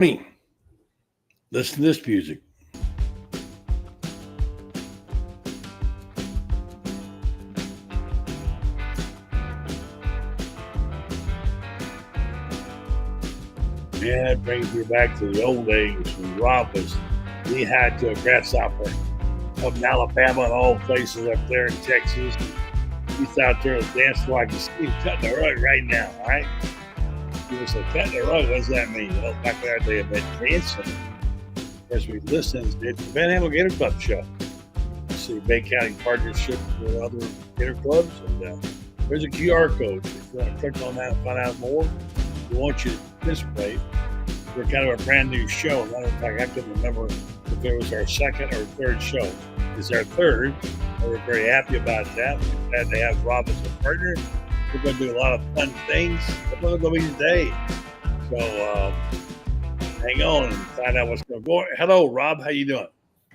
Me, listen to this music. Yeah, it brings me back to the old days when Rob was knee high to a grasshopper up in Alabama and all places up there in Texas. He's out there and dance like I can see him cutting the rug right now, all right? He was like, cutting the rug, what does that mean? Well, back there they have been dancing as we listened to the Panhandle Gator Club show. See Bay County partnership with other Gator clubs, and there's a QR code. If you want to click on that and find out more, we want you to participate. We're kind of a brand new show. Matter of fact, I couldn't remember if it was our second or third show. It's our third, and we're very happy about that. We're glad to have Rob as a partner. We're going to do a lot of fun things. That's what it's going to be today. So hang on and find out what's going to go. Hello, Rob. How you doing?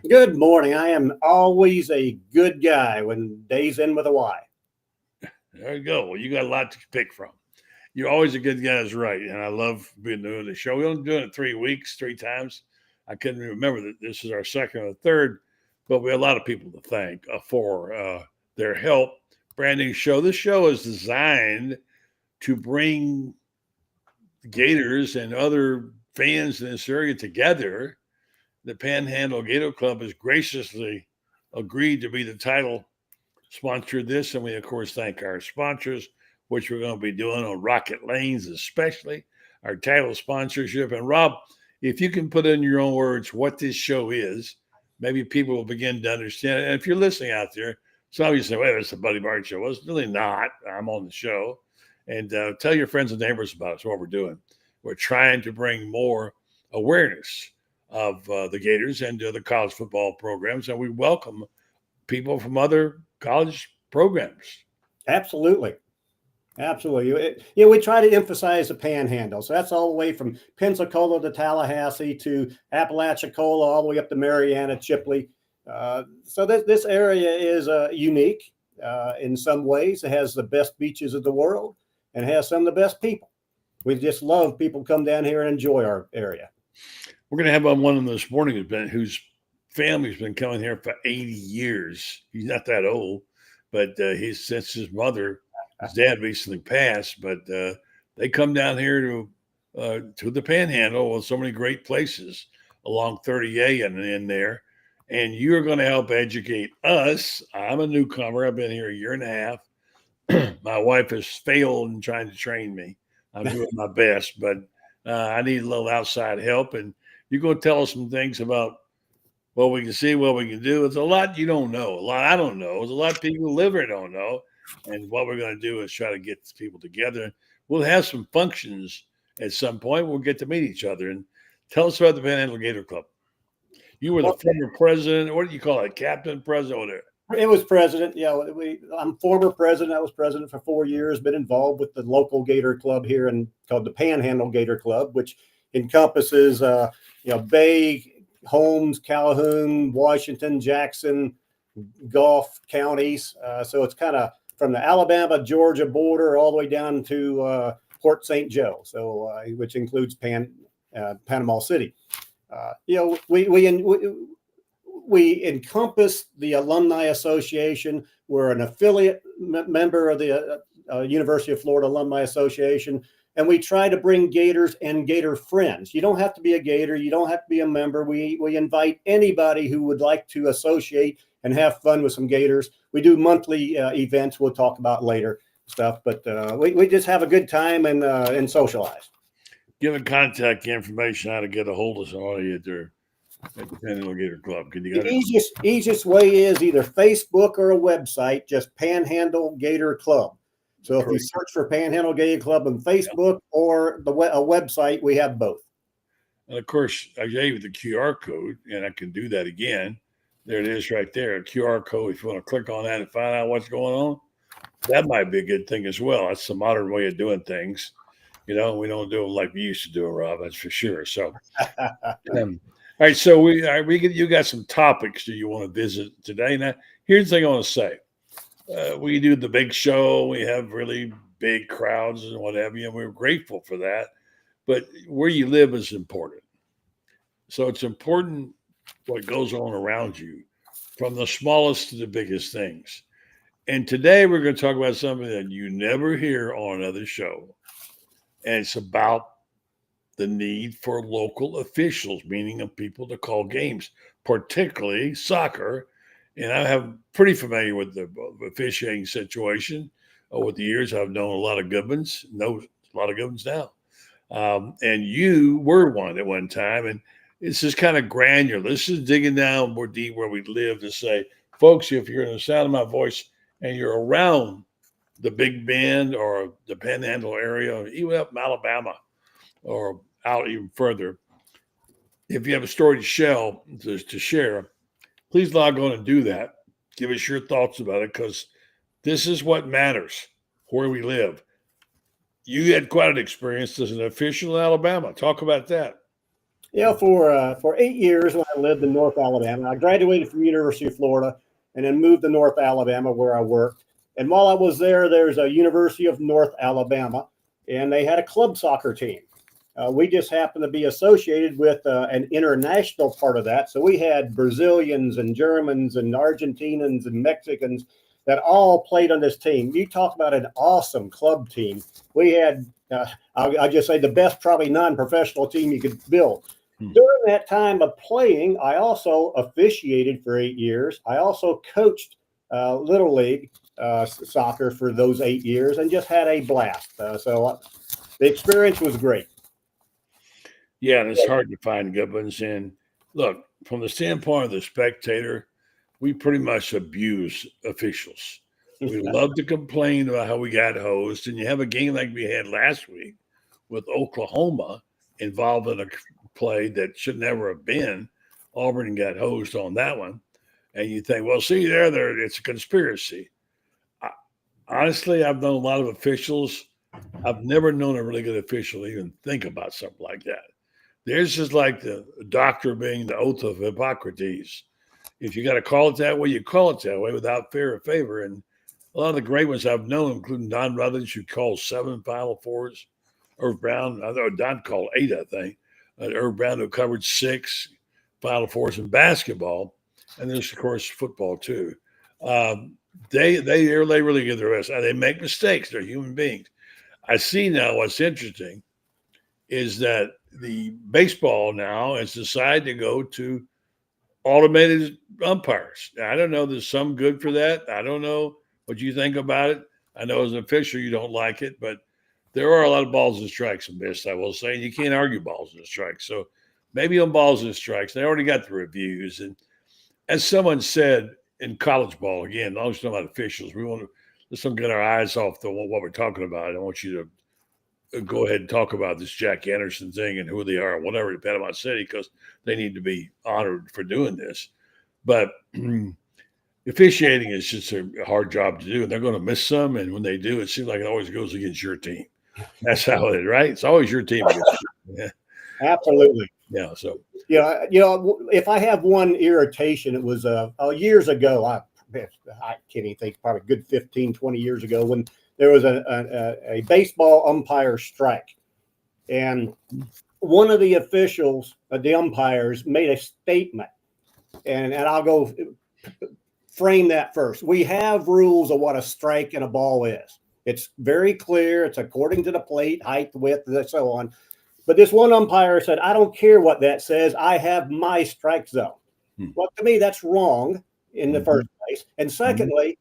Good morning. I am always a good guy when days end with a Y. There you go. Well, you got a lot to pick from. You're always a good guy, is right. And I love being doing the show. We only doing it 3 weeks, 3 times. I couldn't remember that this is our second or third, but we have a lot of people to thank for their help. Brand new show. This show is designed to bring Gators and other fans in this area together. The Panhandle Gator Club has graciously agreed to be the title sponsor of this. And we, of course, thank our sponsors, which we're going to be doing on Rockit Lanes, especially our title sponsorship. And Rob, if you can put in your own words what this show is, maybe people will begin to understand it. And if you're listening out there, some of you say, well, it's a Buddy Bart show. Well, it's really not. I'm on the show. And tell your friends and neighbors about us, what we're doing. We're trying to bring more awareness of the Gators and the college football programs. And we welcome people from other college programs. Absolutely. Absolutely. We try to emphasize the Panhandle. So that's all the way from Pensacola to Tallahassee to Apalachicola, all the way up to Marianna, Chipley. So this area is unique in some ways. It has the best beaches of the world and has some of the best people. We just love people come down here and enjoy our area. We're going to have on one of them this morning whose family's been coming here for 80 years. He's not that old, but since his dad recently passed, but they come down here to the Panhandle with so many great places along 30A and in there. And you're going to help educate us. I'm a newcomer. I've been here a year and a half. My wife has failed in trying to train me. I'm doing my best, but I need a little outside help. And you're going to tell us some things about what we can see, what we can do. It's a lot you don't know. A lot I don't know. There's a lot of people who live here don't know. And what we're going to do is try to get people together. We'll have some functions at some point. We'll get to meet each other. And tell us about the Panhandle Gator Club. You were the former president. What do you call it? Captain, president, whatever. It was president. Yeah, I'm former president. I was president for 4 years. Been involved with the local Gator Club here called the Panhandle Gator Club, which encompasses Bay, Holmes, Calhoun, Washington, Jackson, Gulf counties. So it's kind of from the Alabama-Georgia border all the way down to Port St. Joe. So which includes Panama City. We encompass the Alumni Association. We're an affiliate member of the University of Florida Alumni Association, and we try to bring Gators and Gator friends. You don't have to be a Gator. You don't have to be a member. We invite anybody who would like to associate and have fun with some Gators. We do monthly events we'll talk about later stuff, but we just have a good time and socialize. Give a contact information how to get a hold of somebody at the Panhandle Gator Club. The easiest way is either Facebook or a website, just Panhandle Gator Club. So if you search for Panhandle Gator Club on Facebook or a website, we have both. And of course, I gave you the QR code, and I can do that again. There it is right there, a QR code. If you want to click on that and find out what's going on, that might be a good thing as well. That's the modern way of doing things. We don't do it like we used to do it, Rob. That's for sure. So, all right. So you got some topics that you want to visit today. Now, here's the thing I want to say. We do the big show. We have really big crowds and what have you, and we're grateful for that. But where you live is important. So it's important what goes on around you, from the smallest to the biggest things. And today we're going to talk about something that you never hear on another show. And it's about the need for local officials, meaning of people to call games, particularly soccer. And I have pretty familiar with the officiating situation. Over the years, I've known a lot of good ones, know a lot of good ones now. And you were one at one time. And this is kind of granular. This is digging down more deep where we live to say, folks, if you're in the sound of my voice and you're around the Big Bend or the Panhandle area, or even up in Alabama or out even further, if you have a story to share, please log on and do that. Give us your thoughts about it, because this is what matters where we live. You had quite an experience as an official in Alabama. Talk about that. Yeah, for 8 years when I lived in North Alabama, I graduated from University of Florida and then moved to North Alabama where I worked. And while I was there, there's a University of North Alabama, and they had a club soccer team. We just happened to be associated with an international part of that. So we had Brazilians and Germans and Argentinians and Mexicans that all played on this team. You talk about an awesome club team. We had, I'll just say, the best probably non-professional team you could build. During that time of playing, I also officiated for 8 years. I also coached Little League soccer for those 8 years and just had a blast. So the experience was great. Yeah, and it's hard to find good ones. And look, from the standpoint of the spectator, we pretty much abuse officials. We love to complain about how we got hosed. And you have a game like we had last week with Oklahoma involved in a play that should never have been. Auburn got hosed on that one. And you think, well, see, there, it's a conspiracy. Honestly, I've known a lot of officials. I've never known a really good official to even think about something like that. There's just like the doctor being the oath of Hippocrates. If you got to call it that way, you call it that way without fear or favor. And a lot of the great ones I've known, including Don Rutledge, who called 7 Final Fours. Irv Brown, I know Don called 8, I think. Irv Brown, who covered 6 Final Fours in basketball. And there's, of course, football, too. They really give their best. They make mistakes. They're human beings. I see now what's interesting is that the baseball now has decided to go to automated umpires. Now, I don't know. There's some good for that. I don't know what you think about it. I know as an official you don't like it, but there are a lot of balls and strikes missed, I will say. And you can't argue balls and strikes. So maybe on balls and strikes, they already got the reviews. And as someone said in college ball, again, as long as you're talking about officials, let's not get our eyes off what we're talking about. I want you to go ahead and talk about this Jack Anderson thing and who they are, whatever, in Panama City, because they need to be honored for doing this. But officiating is just a hard job to do, and they're going to miss some. And when they do, it seems like it always goes against your team. That's how it is, right? It's always your team against you. Yeah. Absolutely. Yeah. So, if I have one irritation, it was years ago. I can't even think, probably a good 15, 20 years ago, when there was a baseball umpire strike. And one of the officials, the umpires, made a statement. And I'll go frame that first. We have rules of what a strike and a ball is. It's very clear. It's according to the plate, height, width, and so on. But this one umpire said, I don't care what that says. I have my strike zone. Well, to me, that's wrong in the first place. And secondly,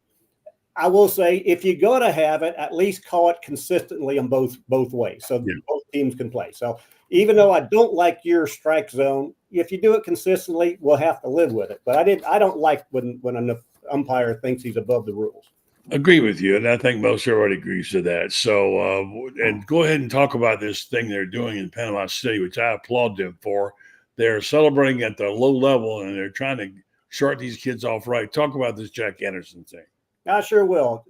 I will say, if you're going to have it, at least call it consistently on both ways, so both teams can play. So even though I don't like your strike zone, if you do it consistently, we'll have to live with it. But I don't like when an umpire thinks he's above the rules. Agree with you, and I think most everybody agrees to that. So, and go ahead and talk about this thing they're doing in Panama City, which I applaud them for. They're celebrating at the low level, and they're trying to start these kids off right. Talk about this Jack Anderson thing. I sure will.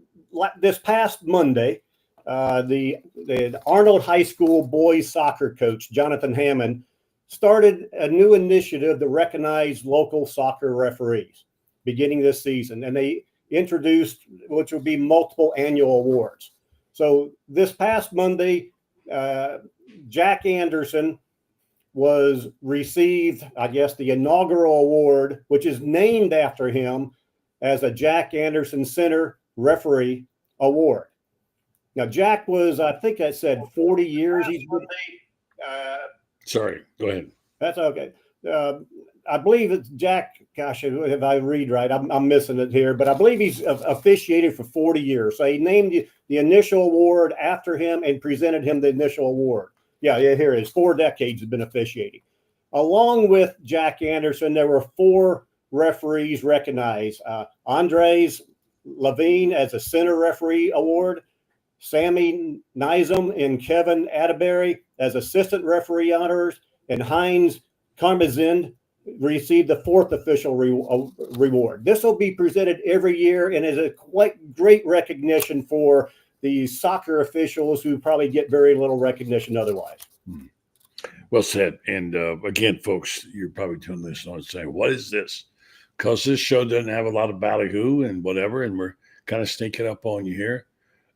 This past Monday, the Arnold High School boys soccer coach, Jonathan Hammond, started a new initiative to recognize local soccer referees beginning this season. And they introduced, which will be multiple annual awards. So this past Monday, Jack Anderson was received, I guess, the inaugural award, which is named after him as a Jack Anderson Center Referee Award. Now, Jack was, I think I said 40 years. He's been, Sorry, go ahead. that's okay. I believe it's Jack. Gosh, if I read right, I'm missing it here, but I believe he's officiated for 40 years. So he named the initial award after him and presented him the initial award. Yeah, here it is. 4 decades have been officiating. Along with Jack Anderson, there were 4 referees recognized. Andres Levine as a Center Referee Award, Sammy Nizam and Kevin Atterbury as Assistant Referee Honors, and Heinz Karmazin received the 4th official reward. This will be presented every year and is a quite great recognition for the soccer officials who probably get very little recognition otherwise. Well said. And again, folks, you're probably tuning this on and saying, what is this? Because this show doesn't have a lot of ballyhoo and whatever, and we're kind of sneaking up on you here.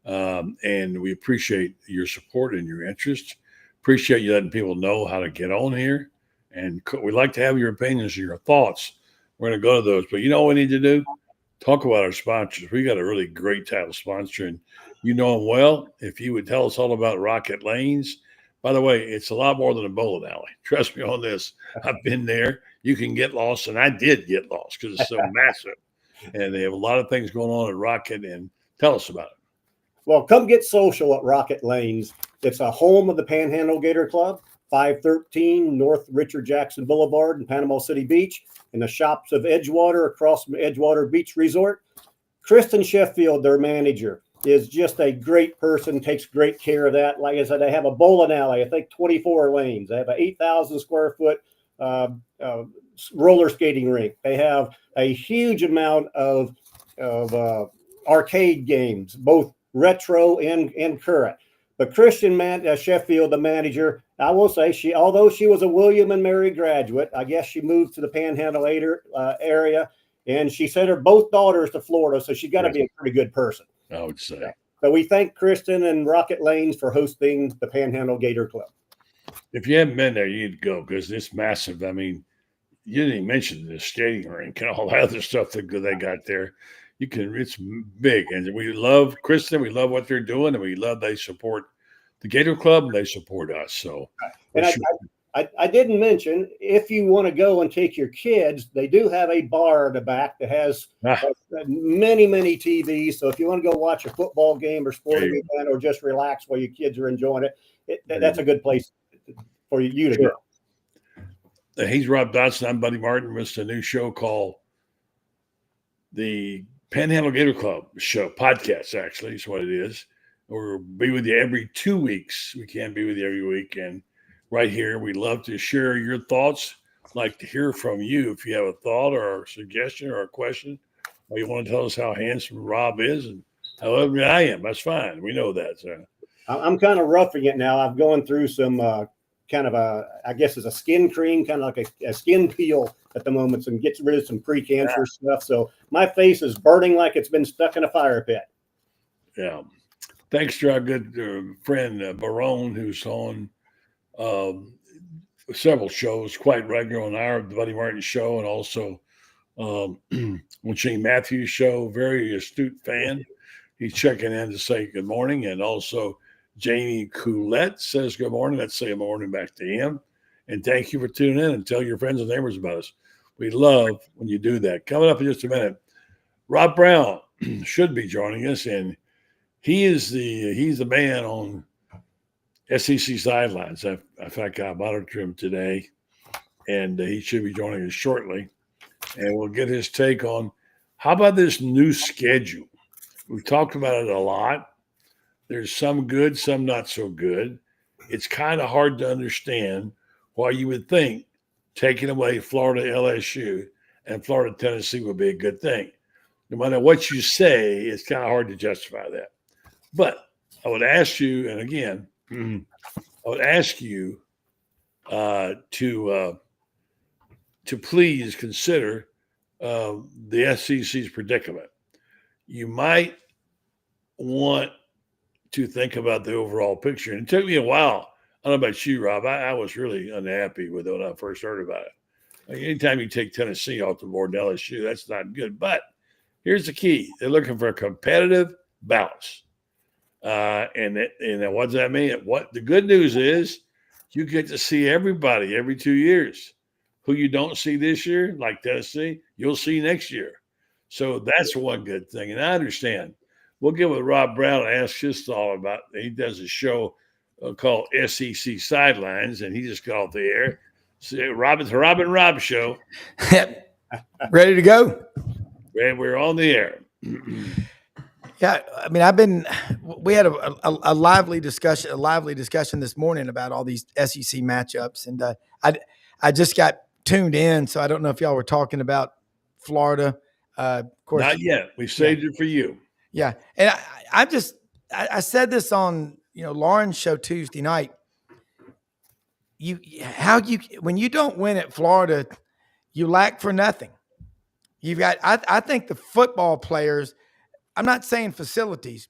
And we appreciate your support and your interest. Appreciate you letting people know how to get on here. And we'd like to have your opinions and your thoughts. We're going to go to those. But you know what we need to do? Talk about our sponsors. We got a really great title sponsor, and you know them well. If you would tell us all about Rockit Lanes. By the way, it's a lot more than a bowling alley. Trust me on this. I've been there. You can get lost, and I did get lost because it's so massive. And they have a lot of things going on at Rockit, and tell us about it. Well, come get social at Rockit Lanes. It's a home of the Panhandle Gator Club, 513 North Richard Jackson Boulevard in Panama City Beach, in the shops of Edgewater across from Edgewater Beach Resort. Kristen Sheffield, their manager, is just a great person, takes great care of that. Like I said, they have a bowling alley, I think 24 lanes. They have an 8,000 square foot roller skating rink. They have a huge amount of arcade games, both retro and current. But Kristen Sheffield, the manager, I will say although she was a William and Mary graduate, I guess she moved to the Panhandle area, and she sent her both daughters to Florida, so she's got to be a pretty good person, I would say. So we thank Kristen and Rockit Lanes for hosting the Panhandle Gator Club. If you haven't been there, you need to go because it's massive. I mean, you didn't even mention the skating rink and all that other stuff that they got there. It's big, and we love Kristen. We love what they're doing, and we love they support the Gator Club and they support us. So, and I didn't mention, if you want to go and take your kids, they do have a bar in the back that has many TVs. So if you want to go watch a football game or sporting event or just relax while your kids are enjoying it, that's a good place for you to go. He's Rob Dotson. I'm Buddy Martin. It's a new show called the Panhandle Gator Club show, podcast, actually, is what it is. We'll be with you every 2 weeks. We can't be with you every week. And right here, we love to share your thoughts. Like to hear from you if you have a thought or a suggestion or a question, or you want to tell us how handsome Rob is and how ugly I am. That's fine. We know that. So I'm kind of roughing it now. I've gone through some kind of I guess it's a skin cream, kind of like a skin peel at the moment, and gets rid of some pre-cancer stuff. So my face is burning like it's been stuck in a fire pit. Yeah. Thanks to our good friend Barone, who's on several shows quite regular on our Buddy Martin show, and also on Shane Matthews' show. Very astute fan. He's checking in to say good morning, and also Jamie Coulette says good morning. Let's say good morning back to him. And thank you for tuning in, and tell your friends and neighbors about us. We love when you do that. Coming up in just a minute, Rob Brown should be joining us, and he's the man on SEC sidelines. In fact, I monitored him today, and he should be joining us shortly. And we'll get his take on how about this new schedule. We've talked about it a lot. There's some good, some not so good. It's kind of hard to understand why you would think taking away Florida LSU and Florida Tennessee would be a good thing. No matter what you say, it's kind of hard to justify that. But I would ask you, and again, I would ask you to please consider the SEC's predicament. You might want to think about the overall picture. And it took me a while. I don't know about you, Rob. I was really unhappy with it when I first heard about it. Like, anytime you take Tennessee off the board and LSU, that's not good. But here's the key: they're looking for a competitive balance. And what does that mean? What the good news is, you get to see everybody every 2 years. Who you don't see this year, like Tennessee, you'll see next year. So that's one good thing. And I understand. We'll get with Rob Brown and ask his thought about. He does a show called SEC Sidelines, and he just got off the air. So, the Rob and Rob show. Ready to go? And we're on the air. Yeah, I mean, we had a lively discussion this morning about all these SEC matchups, and I just got tuned in, so I don't know if y'all were talking about Florida. Of course, not yet. We saved it for you. Yeah, and I said this on Lauren's show Tuesday night. When you don't win at Florida, you lack for nothing. You've got I think the football players. I'm not saying facilities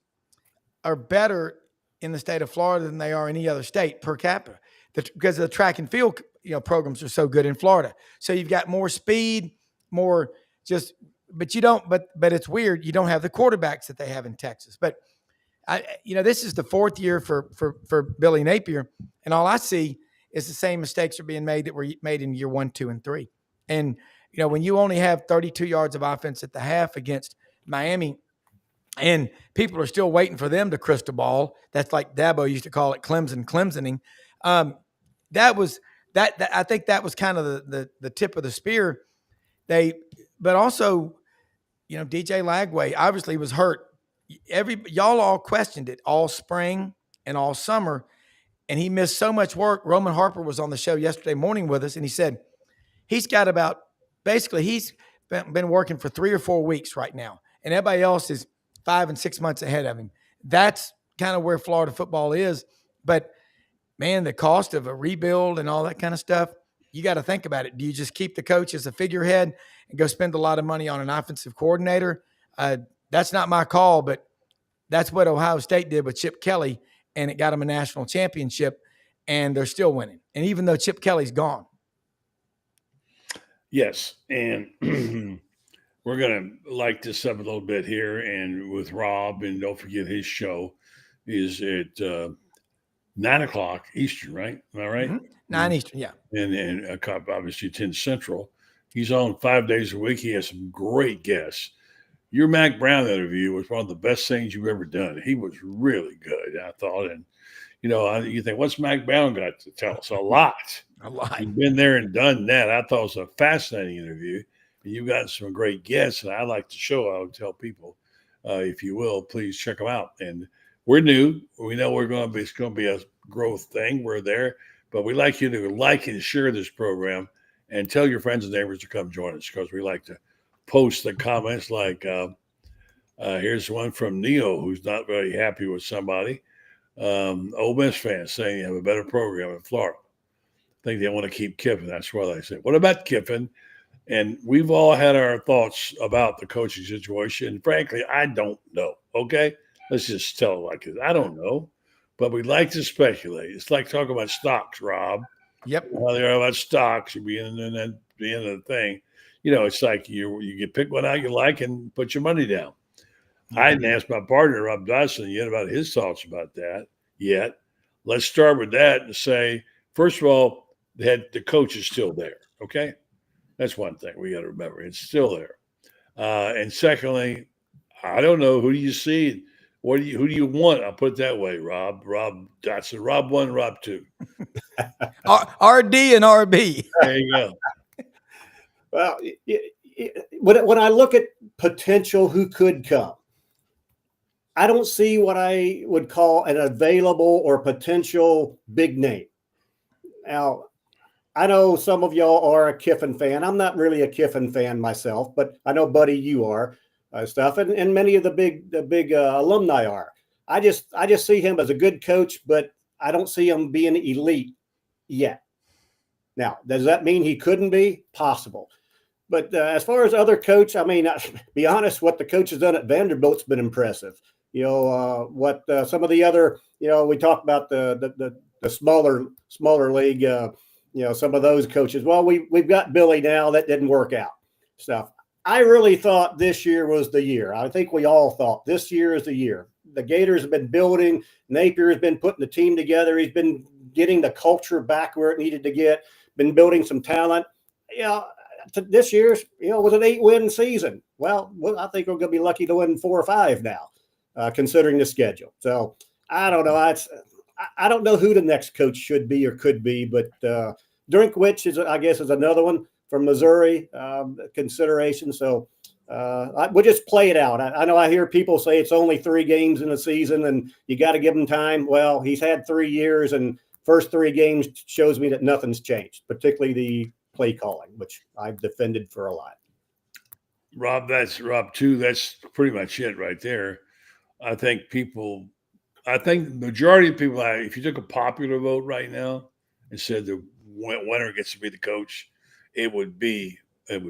are better in the state of Florida than they are any other state per capita, because the track and field programs are so good in Florida. So you've got more speed, more just, but you don't. But it's weird. You don't have the quarterbacks that they have in Texas. But this is the fourth year for Billy Napier, and all I see is the same mistakes are being made that were made in year 1, 2, and 3. And when you only have 32 yards of offense at the half against Miami. And people are still waiting for them to crystal ball. That's like Dabo used to call it Clemsoning. That I think that was kind of the tip of the spear. But also, DJ Lagway obviously was hurt. Y'all all questioned it all spring and all summer, and he missed so much work. Roman Harper was on the show yesterday morning with us, and he said he's been working for 3 or 4 weeks right now, and everybody else is 5 and 6 months ahead of him. That's kind of where Florida football is. But man, the cost of a rebuild and all that kind of stuff, you got to think about it. Do you just keep the coach as a figurehead and go spend a lot of money on an offensive coordinator? That's not my call, but that's what Ohio State did with Chip Kelly, and it got them a national championship, and they're still winning. And even though Chip Kelly's gone. Yes, and we're going to light this up a little bit here, and with Rob, and don't forget his show is at 9 o'clock Eastern, right? Am I right? Mm-hmm. 9 Eastern, yeah. And obviously 10 Central. He's on 5 days a week. He has some great guests. Your Mac Brown interview was one of the best things you've ever done. He was really good, I thought. And, you think, what's Mac Brown got to tell us? A lot. A lot. You've been there and done that. I thought it was a fascinating interview. You've got some great guests, and I like the show. I would tell people, if you will, please check them out. And we're new. We know it's going to be a growth thing. We're there. But we'd like you to like and share this program and tell your friends and neighbors to come join us, because we like to post the comments like here's one from Neo, who's not very happy with somebody. Ole Miss fans saying you have a better program in Florida. I think they want to keep Kiffin. That's why they say, what about Kiffin? And we've all had our thoughts about the coaching situation. Frankly, I don't know. Okay? Let's just tell it like this. I don't know. But we like to speculate. It's like talking about stocks, Rob. Yep. Well, they're about stocks. You'll be in the end of the thing. It's like you get pick one out you like and put your money down. Mm-hmm. I didn't ask my partner, Rob Dotson, yet about his thoughts about that yet. Let's start with that and say, first of all, the coach is still there. Okay? That's one thing we got to remember. It's still there. And secondly, I don't know. Who do you see? Who do you want? I'll put it that way, Rob. Rob Dotson. Rob 1, Rob 2. RD and RB. There you go. Well, when I look at potential who could come, I don't see what I would call an available or potential big name. Now, I know some of y'all are a Kiffin fan. I'm not really a Kiffin fan myself, but I know, Buddy, you are stuff, and many of the big alumni are. I just see him as a good coach, but I don't see him being elite yet. Now, does that mean he couldn't be? Possible. But as far as other coach, I mean, be honest, what the coach has done at Vanderbilt's been impressive. What some of the other, we talk about the the smaller league, some of those coaches. Well, we've got Billy now. That didn't work out. Stuff. I really thought this year was the year. I think we all thought this year is the year. The Gators have been building. Napier has been putting the team together. He's been getting the culture back where it needed to get. Been building some talent. This year's was an 8-win season. Well, I think we're going to be lucky to win 4 or 5 now, considering the schedule. So I don't know. I don't know who the next coach should be or could be, but Drinkwitz is another one from Missouri consideration. So we'll just play it out. I know I hear people say it's only 3 games in a season and you got to give him time. Well, he's had 3 years, and first 3 games shows me that nothing's changed, particularly the play calling, which I've defended for a lot. Rob, that's pretty much it right there. I think the majority of people, if you took a popular vote right now and said the winner gets to be the coach, it would be it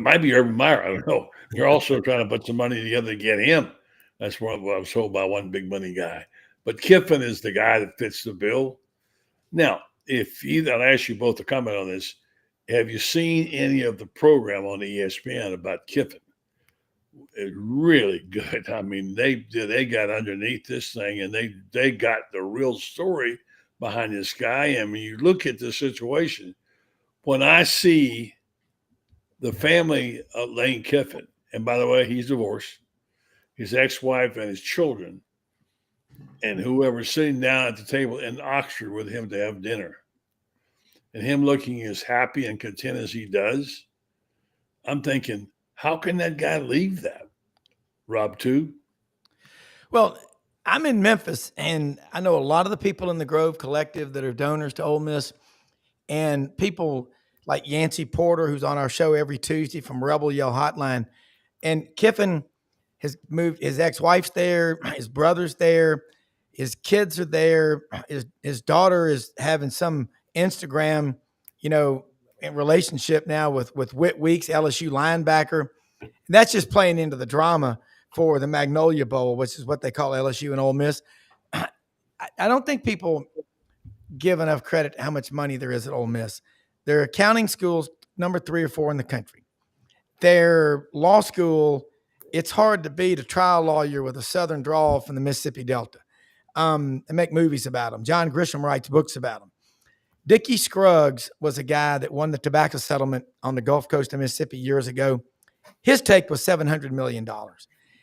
might be Urban Meyer. I don't know. They're also trying to put some money together to get him. That's what I was told by one big money guy. But Kiffin is the guy that fits the bill. Now, I'll ask you both to comment on this. Have you seen any of the program on ESPN about Kiffin? It's really good. I mean, they got underneath this thing, and they got the real story behind this guy. And when you look at the situation, when I see the family of Lane Kiffin, and by the way, he's divorced, his ex-wife and his children, and whoever's sitting down at the table in Oxford with him to have dinner, and him looking as happy and content as he does, I'm thinking, how can that guy leave that? Rob, too? Well, I'm in Memphis, and I know a lot of the people in the Grove Collective that are donors to Ole Miss, and people like Yancey Porter, who's on our show every Tuesday from Rebel Yell Hotline. And Kiffin has moved. His ex-wife's there. His brother's there. His kids are there. His daughter is having some Instagram, relationship now with Whit Weeks, LSU linebacker. And that's just playing into the drama for the Magnolia Bowl, which is what they call LSU and Ole Miss. I don't think people give enough credit to how much money there is at Ole Miss. Their accounting school's number 3 or 4 in the country. Their law school, it's hard to beat a trial lawyer with a Southern drawl from the Mississippi Delta. They make movies about them. John Grisham writes books about them. Dickie Scruggs was a guy that won the tobacco settlement on the Gulf Coast of Mississippi years ago. His take was $700 million.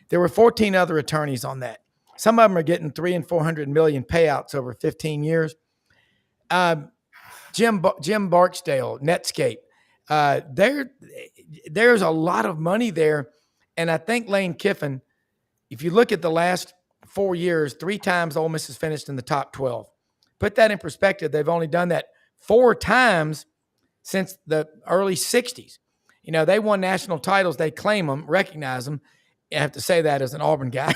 There were 14 other attorneys on that. Some of them are getting $300 and $400 million payouts over 15 years. Jim Barksdale, Netscape. There's a lot of money there. And I think Lane Kiffin, if you look at the last 4 years, 3 times Ole Miss has finished in the top 12. Put that in perspective. They've only done that 4 times since the early 60s. They won national titles. They claim them, recognize them. I have to say that as an Auburn guy.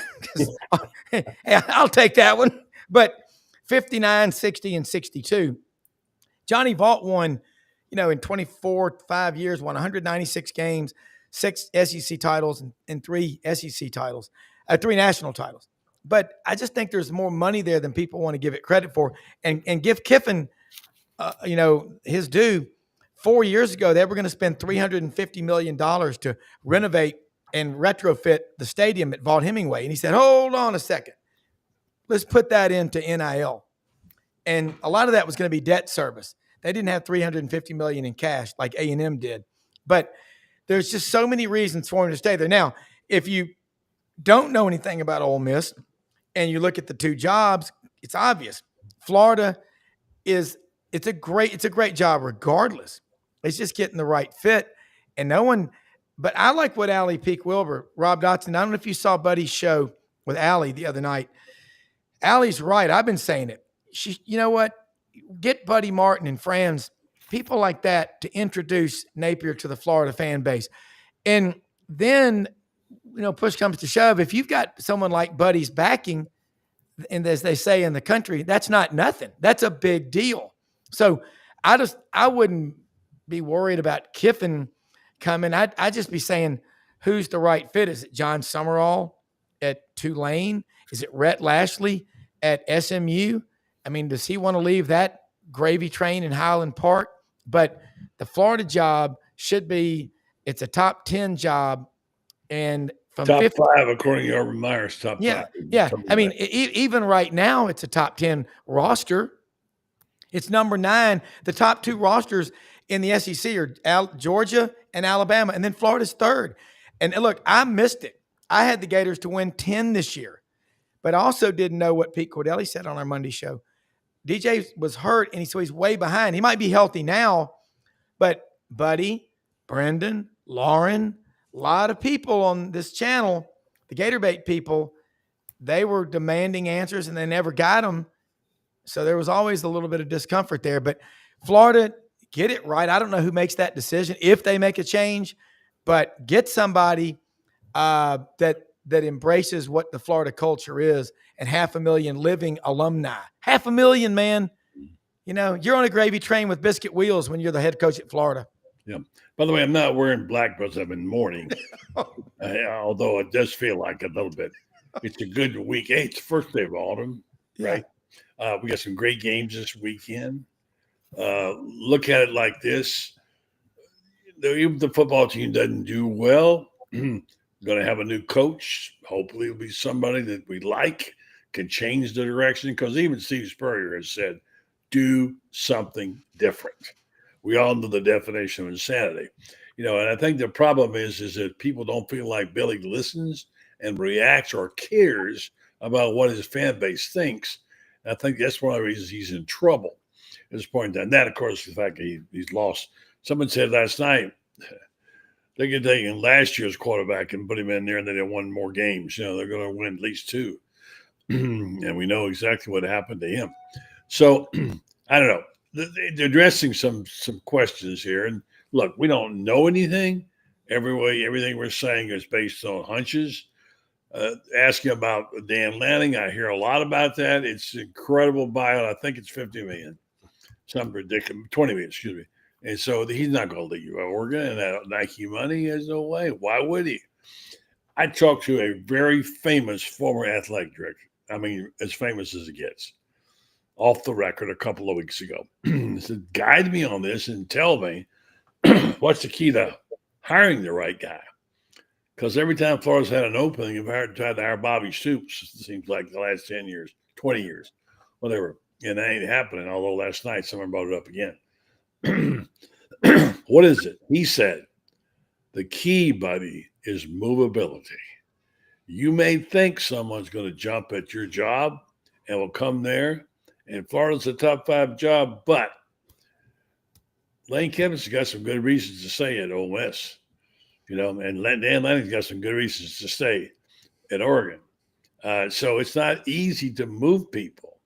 I'll take that one. But 59, 60, and 62. Johnny Vaught won, in 5 years, won 196 games, 6 SEC titles, and 3 SEC titles, 3 national titles. But I just think there's more money there than people want to give it credit for. And give Kiffin, his due. 4 years ago, they were going to spend $350 million to renovate and retrofit the stadium at Vaught-Hemingway. And he said, hold on a second. Let's put that into NIL. And a lot of that was going to be debt service. They didn't have $350 million in cash like A&M did. But there's just so many reasons for him to stay there. Now, if you don't know anything about Ole Miss and you look at the 2 jobs, it's obvious. Florida it's a great job regardless. It's just getting the right fit. And but I like what Allie Peak Wilbur, Rob Dotson. I don't know if you saw Buddy's show with Allie the other night. Allie's right. I've been saying it. You know what? Get Buddy Martin and Franz, people like that, to introduce Napier to the Florida fan base. And then, push comes to shove. If you've got someone like Buddy's backing, and as they say in the country, that's not nothing. That's a big deal. So I wouldn't be worried about Kiffin coming. I'd just be saying, who's the right fit? Is it John Summerall? at Tulane? Is it Rhett Lashley at SMU? I mean, does he want to leave that gravy train in Highland Park? But the Florida job should be, it's a top 10 job. And from top 50, 5, according to Urban Meyer's top 5. Yeah. Something I mean, like even right now, it's a top 10 roster. It's number 9. The top 2 rosters in the SEC are Georgia and Alabama, and then Florida's 3rd. And look, I missed it. I had the Gators to win 10 this year, but I also didn't know what Pete Cordelli said on our Monday show. DJ was hurt, and so he's way behind. He might be healthy now, but Buddy, Brendan, Lauren, a lot of people on this channel, the Gator Bait people, they were demanding answers, and they never got them. So there was always a little bit of discomfort there. But Florida, get it right. I don't know who makes that decision, if they make a change, but get somebody that embraces what the Florida culture is, and 500,000 living alumni. 500,000, man. You know, you're on a gravy train with biscuit wheels when you're the head coach at Florida. Yeah. By the way, I'm not wearing black because I've been mourning, although it does feel like a little bit. It's a good week. Hey, it's the first day of autumn, right? We got some great games this weekend. Look at it like this. Even if the football team doesn't do well, going to have a new coach. Hopefully it'll be somebody that we like, can change the direction, because even Steve Spurrier has said, do something different. We all know the definition of insanity. You know, and I think the problem is that people don't feel like Billy listens and reacts or cares about what his fan base thinks. And I think that's one of the reasons he's in trouble at this point. And that, of course, the fact that he's lost. Someone said last night, they could take in last year's quarterback and put him in there, and then they won more games. You know, they're going to win at least 2. And we know exactly what happened to him. So, I don't know. They're addressing some questions here. And look, we don't know anything. Everything we're saying is based on hunches. Asking about Dan Lanning, I hear a lot about that. It's incredible buyout. I think it's $50 million. Some ridiculous, $20 million, excuse me. And so he's not going to leave Oregon, and that Nike money, there's no way. Why would he? I talked to a very famous former athletic director. I mean, as famous as it gets, off the record a couple of weeks ago. He said, guide me on this and tell me what's the key to hiring the right guy. Because every time Florida's had an opening, you've tried to hire Bobby Stoops, it seems like the last 10 years, 20 years, whatever. And that ain't happening, although last night someone brought it up again. What is it? He said, the key, buddy, is movability. You may think someone's going to jump at your job and will come there, and Florida's a top 5 job, but Lane Kiffin's got some good reasons to stay at Ole Miss, you know, and Dan Lanning's got some good reasons to stay at Oregon. So it's not easy to move people.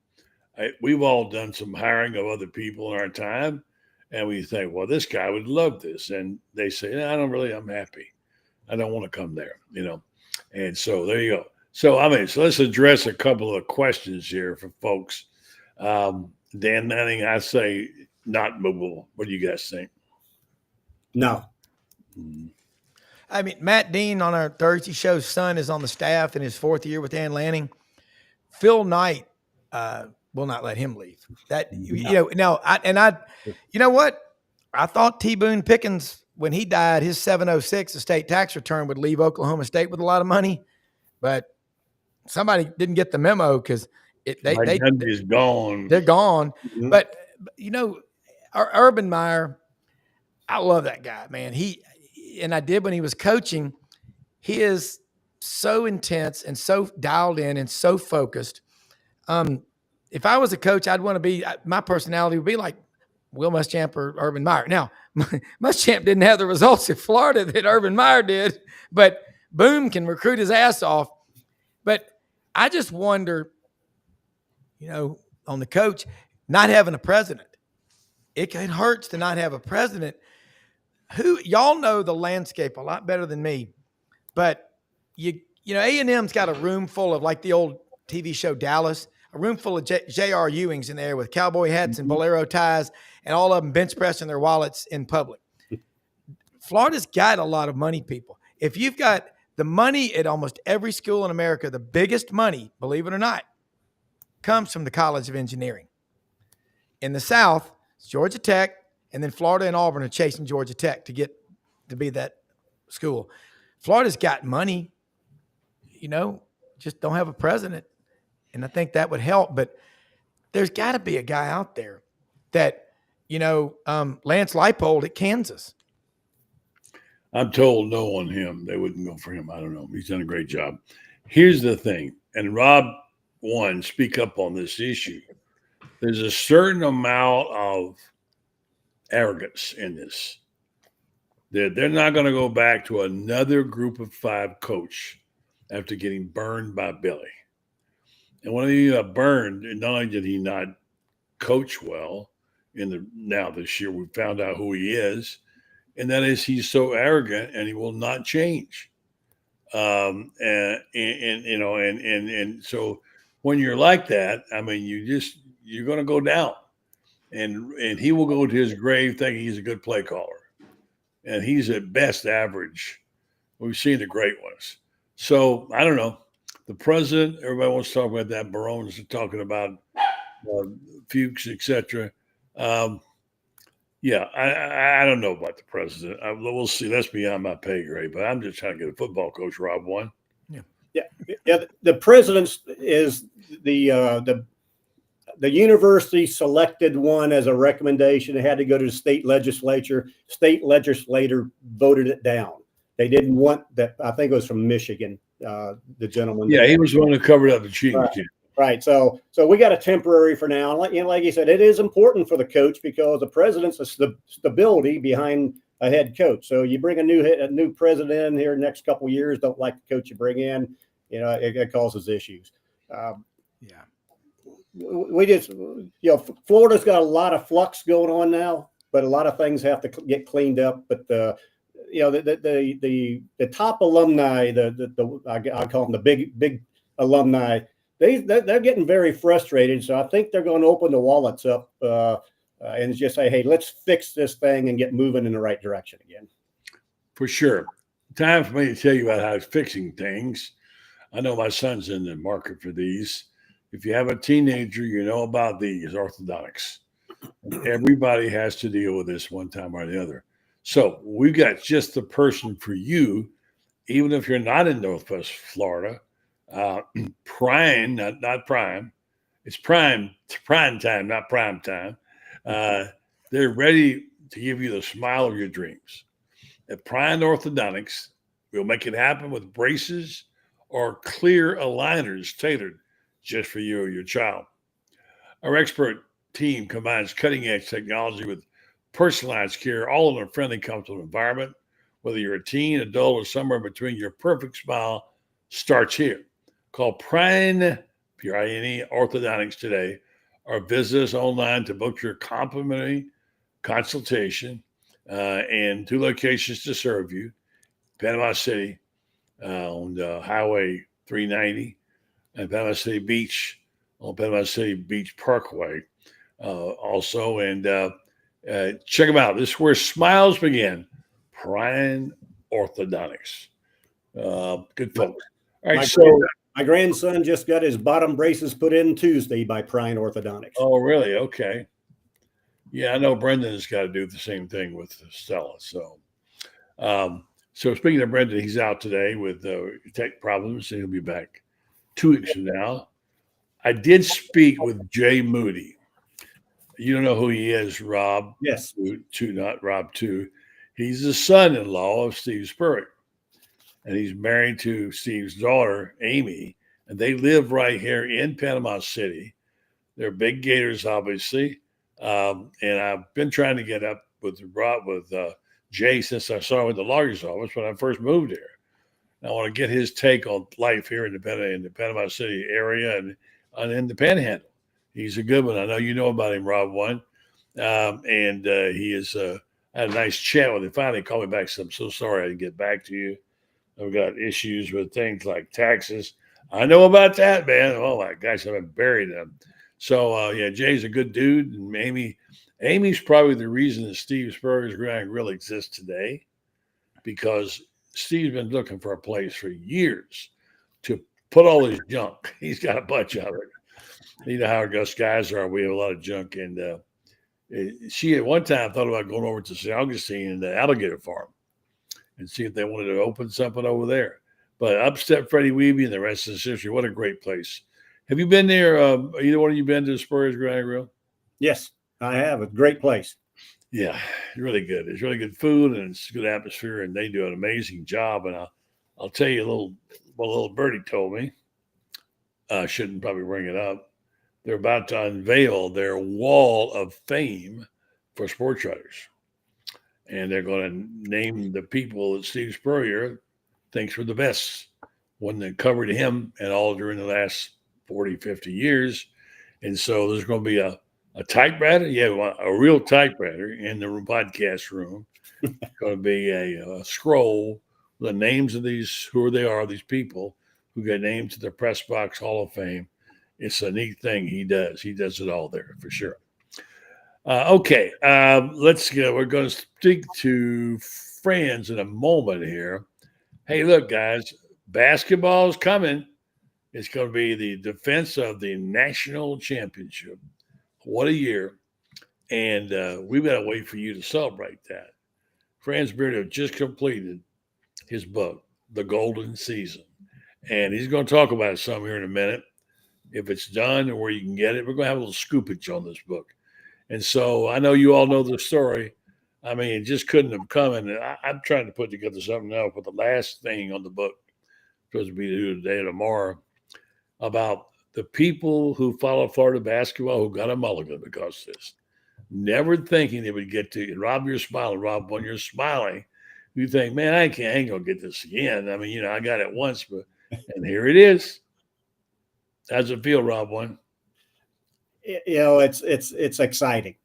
We've all done some hiring of other people in our time, and we think, well, this guy would love this. And they say, no, I'm happy. I don't want to come there, you know. And so there you go. So let's address a couple of questions here for folks. Dan Lanning, I say not movable. What do you guys think? No. I mean, Matt Dean on our Thursday show's son is on the staff in his 4th year with Dan Lanning. Phil Knight will not let him leave. That you know what? I thought T. Boone Pickens, when he died, his 706 estate tax return would leave Oklahoma State with a lot of money, but somebody didn't get the memo because is gone. They're gone. Mm-hmm. But you know, Urban Meyer, I love that guy, man. And I did when he was coaching. He is so intense and so dialed in and so focused. If I was a coach, I'd want to be. My personality would be like Will Muschamp or Urban Meyer. Now, Muschamp didn't have the results in Florida that Urban Meyer did, but Boone can recruit his ass off. But I just wonder, you know, on the coach, not having a president. It hurts to not have a president. Y'all know the landscape a lot better than me, but you know, A&M's got a room full of, like the old TV show Dallas, a room full of J.R. Ewings in there with cowboy hats and bolero ties, and all of them bench pressing their wallets in public. Florida's got a lot of money people. If you've got The money at almost every school in America, the biggest money, believe it or not, comes from the College of Engineering. In the South, it's Georgia Tech, and then Florida and Auburn are chasing Georgia Tech to get to be that school. Florida's got money, just don't have a president. And I think that would help. But there's got to be a guy out there that, Lance Leipold at Kansas. I'm told no on him. They wouldn't go for him. I don't know. He's done a great job. Here's the thing, and Rob, speak up on this issue. There's a certain amount of arrogance in this. They're not going to go back to another group of 5 coach after getting burned by Billy. And when he got burned, not only did he not coach well now this year, we found out who he is. And that is, he's so arrogant and he will not change. And so when you're like that, I mean, you're going to go down, and he will go to his grave thinking he's a good play caller, and he's at best average. We've seen the great ones. So I don't know. The president, everybody wants to talk about that. Barone's talking about Fuchs, etc. Yeah, I don't know about the president. We'll see. That's beyond my pay grade. But I'm just trying to get a football coach, Rob. Yeah. The president is the university selected one as a recommendation. It had to go to the state legislature. State legislator voted it down. They didn't want that. I think it was from Michigan. The gentleman. Yeah, he was the one who covered up the cheese. Right. So we got a temporary for now. Like you said, it is important for the coach because the president's a stability behind a head coach. So you bring a new president in here next couple of years, don't like the coach you bring in, it causes issues. We just, Florida's got a lot of flux going on now, but a lot of things have to get cleaned up. But the top alumni, I call them the big alumni. They're getting very frustrated, so I think they're going to open the wallets up and just say, "Hey, let's fix this thing and get moving in the right direction again." For sure. Time for me to tell you about how it's fixing things. I know my son's in the market for these. If you have a teenager, you know about these orthodontics. Everybody has to deal with this one time or the other. So we've got just the person for you, even if you're not in Northwest Florida. Prime, not prime. It's prime time, not prime time. They're ready to give you the smile of your dreams. At Prime Orthodontics, we'll make it happen with braces or clear aligners tailored just for you or your child. Our expert team combines cutting-edge technology with personalized care, all in a friendly, comfortable environment. Whether you're a teen, adult, or somewhere between, your perfect smile starts here. Call Prine, P-R-I-N-E, Orthodontics today, or visit us online to book your complimentary consultation, and 2 locations to serve you: Panama City on Highway 390 and Panama City Beach on Panama City Beach Parkway also. And check them out. This is where smiles begin. Prime Orthodontics. Good folks. All right, my grandson just got his bottom braces put in Tuesday by Prime Orthodontics. Oh, really? Okay. Yeah, I know Brendan has got to do the same thing with Stella. So speaking of Brendan, he's out today with tech problems, and he'll be back 2 weeks from now. I did speak with Jay Moody. You don't know who he is, Rob? Yes. Not Rob, too. He's the son-in-law of Steve Spurrier. And he's married to Steve's daughter, Amy, and they live right here in Panama City. They're big Gators, obviously. And I've been trying to get up with Jay since I saw him in the lawyer's office when I first moved here. I want to get his take on life here in the Panama City area and in the Panhandle. He's a good one. I know you know about him, Rob. And he is. I had a nice chat with him. Finally called me back. So I'm so sorry I didn't get back to you. I've got issues with things like taxes. I know about that, man. Oh my gosh, I've been buried them. So Jay's a good dude, and Amy's probably the reason that Steve Spurrier's Grind Grill exists today, because Steve's been looking for a place for years to put all his junk. He's got a bunch of it. You know how us guys are. We have a lot of junk. And she at one time thought about going over to St. Augustine and the alligator farm and see if they wanted to open something over there. But upstep Freddie Weeby and the rest of the history. What a great place. Have you been there? Either one of you been to the Spurs Grind Grill? Yes, I have. A great place. Yeah, really good. It's really good food and it's good atmosphere, and they do an amazing job. And I'll tell you what a little birdie told me. Shouldn't probably bring it up. They're about to unveil their wall of fame for sports writers. And they're going to name the people that Steve Spurrier thinks were the best when they covered him and all during the last 40, 50 years. And so there's going to be a typewriter, a real typewriter in the podcast room. It's going to be a scroll with the names of these people who get named to the Press Box Hall of Fame. It's a neat thing he does. He does it all there for sure. Okay, let's go. We're going to speak to Franz in a moment here. Hey, look, guys, basketball is coming. It's going to be the defense of the national championship. What a year. And we've got to wait for you to celebrate that. Franz Beard have just completed his book, The Golden Season. And he's going to talk about it some here in a minute. If it's done and where you can get it, we're going to have a little scoopage on this book. And so I know you all know the story. I mean, it just couldn't have come. And I'm trying to put together something else, but the last thing on the book, supposed to be due today or tomorrow, about the people who follow Florida basketball who got a mulligan because of this. Never thinking they would get to, Rob, you're smiling. Rob, when you're smiling, you think, man, I ain't going to get this again. I mean, I got it once, and here it is. How's it feel, Rob? It's exciting.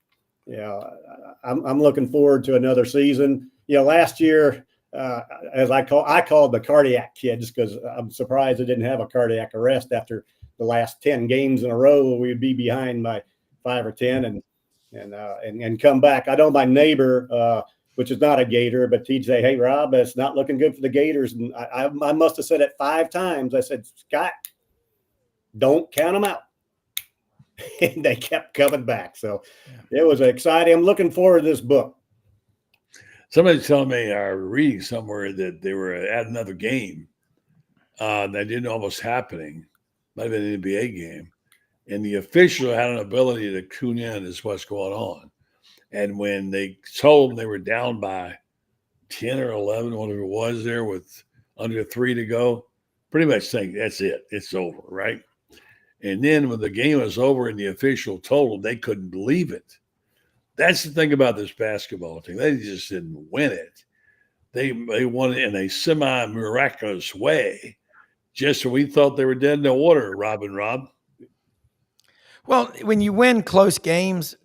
I'm looking forward to another season. Last year, as I called the cardiac kid, just because I'm surprised I didn't have a cardiac arrest after the last 10 games in a row. We'd be behind by 5 or 10 and come back. I know my neighbor, which is not a Gator, but he'd say, "Hey, Rob, it's not looking good for the Gators." And I must have said it 5 times. I said, "Scott, don't count them out." And they kept coming back. So it was exciting. I'm looking forward to this book. Somebody's telling me, I was reading somewhere that they were at another game that didn't almost happening. Might have been an NBA game. And the official had an ability to tune in as what's going on. And when they told them they were down by 10 or 11, whatever it was there with under 3 to go, pretty much think that's it. It's over, right? And then when the game was over and the official told them, they couldn't believe it. That's the thing about this basketball team. They just didn't win it. They won it in a semi-miraculous way, just when we thought they were dead in the water, Rob. Well, when you win close games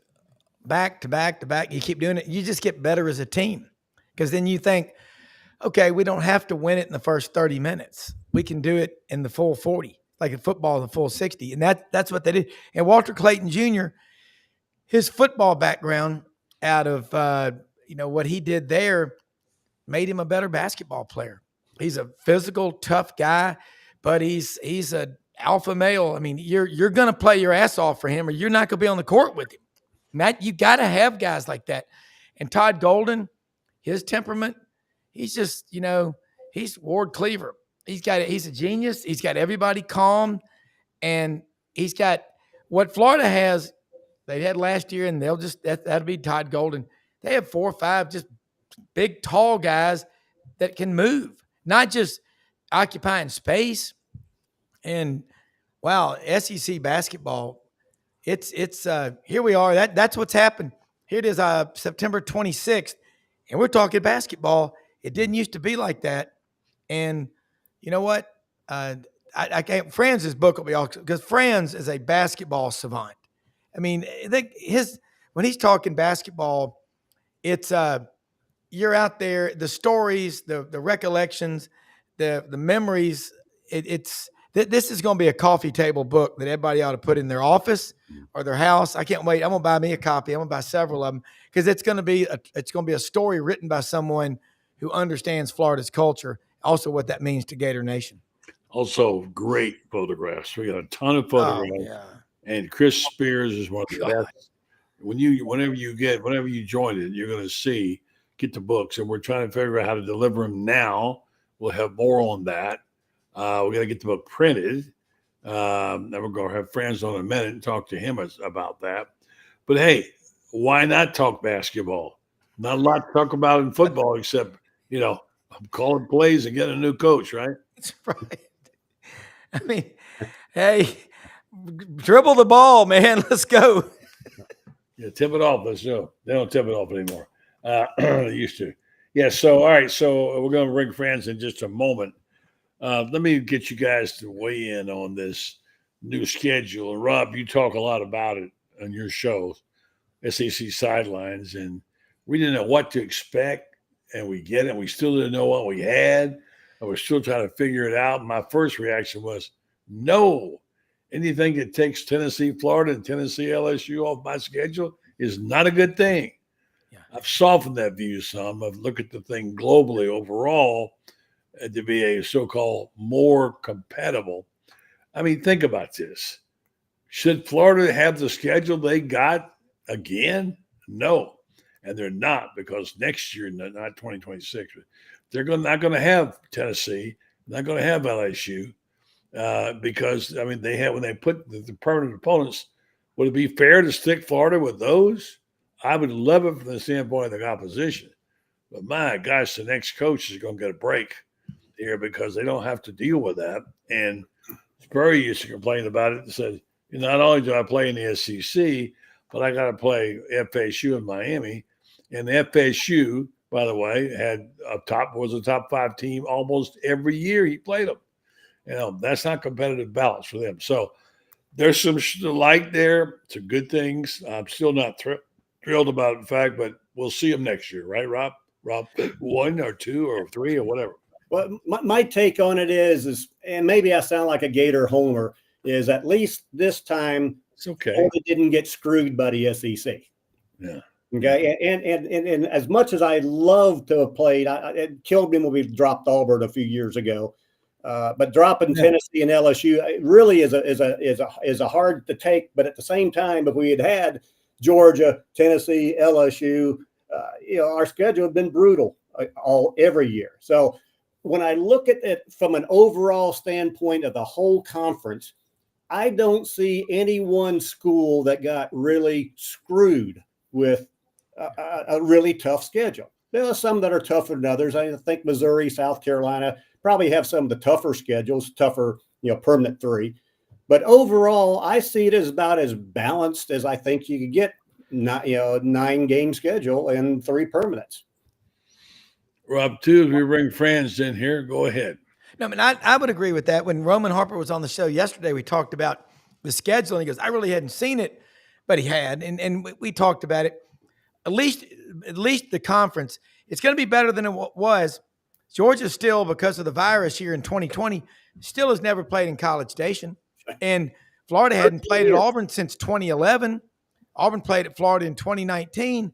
back to back to back, you keep doing it, you just get better as a team. Because then you think, okay, we don't have to win it in the first 30 minutes. We can do it in the full 40. Like in football, the full 60. And that's what they did. And Walter Clayton Jr., his football background out of, what he did there made him a better basketball player. He's a physical, tough guy, but he's an alpha male. I mean, you're going to play your ass off for him or you're not going to be on the court with him. Matt, you got to have guys like that. And Todd Golden, his temperament, he's just, he's Ward Cleaver. He's a genius. He's got everybody calm, and he's got what Florida has. They had last year, and that'll be Todd Golden. They have 4 or 5 just big, tall guys that can move, not just occupying space. And wow, SEC basketball, it's here we are. That's what's happened. Here it is, September 26th, and we're talking basketball. It didn't used to be like that, and you know what? I can't. Franz's book will be awesome because Franz is a basketball savant. I mean, when he's talking basketball, it's you're out there. The stories, the recollections, the memories. This is going to be a coffee table book that everybody ought to put in their office or their house. I can't wait. I'm going to buy me a copy. I'm going to buy several of them because it's going to be a story written by someone who understands Florida's culture, also what that means to Gator Nation. Also, great photographs. We got a ton of Oh, photographs. yeah. And Chris Spears is one of the God. best. Whenever you join it, you're going to get the books, and we're trying to figure out how to deliver them now. We'll have more on that. We got to get the book printed. Then we're going to have Franz on in a minute and talk to him about that. But hey, why not talk basketball? Not a lot to talk about in football except, I'm calling plays and getting a new coach, right? That's right. I mean, hey, dribble the ball, man. Let's go. Yeah, tip it off. Let's go. They don't tip it off anymore. They used to. Yeah. So, all right. So we're going to bring Franz in just a moment. Let me get you guys to weigh in on this new schedule. And Rob, you talk a lot about it on your show, SEC Sidelines, and we didn't know what to expect, and we get it. We still didn't know what we had, and we're still trying to figure it out. My first reaction was, no. Anything that takes Tennessee, Florida, and Tennessee, LSU off my schedule is not a good thing. Yeah. I've softened that view some. I've looked at the thing globally overall to be a so-called more compatible. I mean, think about this. Should Florida have the schedule they got again? No. And they're not, because next year, not 2026, they're not going to have Tennessee, not going to have LSU. Because when they put the permanent opponents, would it be fair to stick Florida with those? I would love it from the standpoint of the opposition, but my gosh, the next coach is going to get a break here because they don't have to deal with that. And Spurrier used to complain about it and said, not only do I play in the SEC, but I got to play FSU in Miami, and the FSU, by the way, was a top 5 team almost every year he played them. That's not competitive balance for them. So there's some light there. Some good things. I'm still not thrilled about the fact, but we'll see them next year, right, Rob? Rob, 1 or 2 or 3 or whatever. Well, my take on it is, and maybe I sound like a Gator homer, is at least this time it's okay. Florida didn't get screwed by the SEC. Yeah. Okay. And as much as I love to have played, it killed me when we dropped Auburn a few years ago. But dropping Tennessee and LSU really is a hard to take. But at the same time, if we had Georgia, Tennessee, LSU, our schedule had been brutal every year. So when I look at it from an overall standpoint of the whole conference, I don't see any one school that got really screwed with a really tough schedule. There are some that are tougher than others. I think Missouri, South Carolina probably have some of the tougher schedules, permanent 3. But overall, I see it as about as balanced as I think you could get, 9-game schedule and 3 permanents. Rob, too, if we bring Franz in here, go ahead. No, I would agree with that. When Roman Harper was on the show yesterday, we talked about the schedule, and he goes, I really hadn't seen it, but he had. And we talked about it. At least the conference, it's going to be better than it was. Georgia still, because of the virus here in 2020, still has never played in College Station. And Florida hadn't played at Auburn since 2011. Auburn played at Florida in 2019.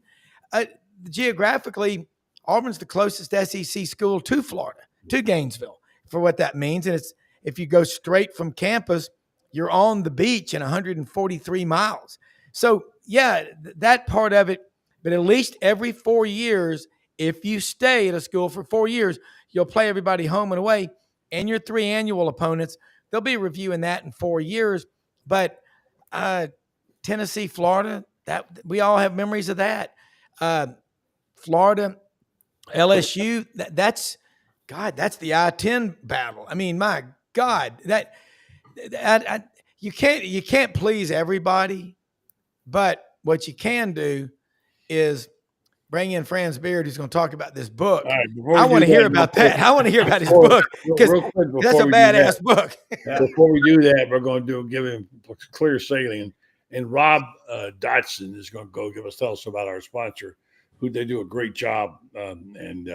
Geographically, Auburn's the closest SEC school to Florida, to Gainesville, for what that means. And it's, if you go straight from campus, you're on the beach in 143 miles. So, yeah, that part of it. But at least every 4 years, if you stay at a school for 4 years, you'll play everybody home and away, and your 3 annual opponents. They'll be reviewing that in 4 years. But Tennessee, Florida, that we all have memories of that. Florida, LSU, that's the I-10 battle. I mean, my God, you can't please everybody, but what you can do is bring in Franz Beard, who's going to talk about this book. Right, I want to hear about that. I want to hear about his book, because that's a badass book. Before we do that, we're going to give him clear sailing. And Rob Dotson is going to tell us about our sponsor, who they do a great job. And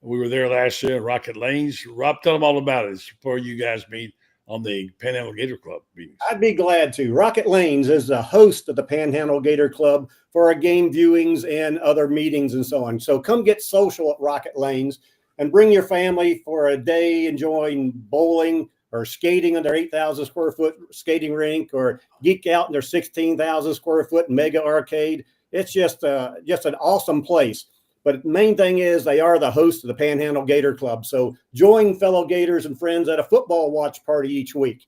we were there last year in Rockit Lanes. Rob, tell them all about it before you guys meet on the Panhandle Gator Club meetings. I'd be glad to. Rockit Lanes is the host of the Panhandle Gator Club for our game viewings and other meetings and so on. So come get social at Rockit Lanes and bring your family for a day enjoying bowling or skating in their 8,000 square foot skating rink, or geek out in their 16,000 square foot mega arcade. It's just an awesome place. But the main thing is they are the host of the Panhandle Gator Club. So join fellow Gators and friends at a football watch party each week.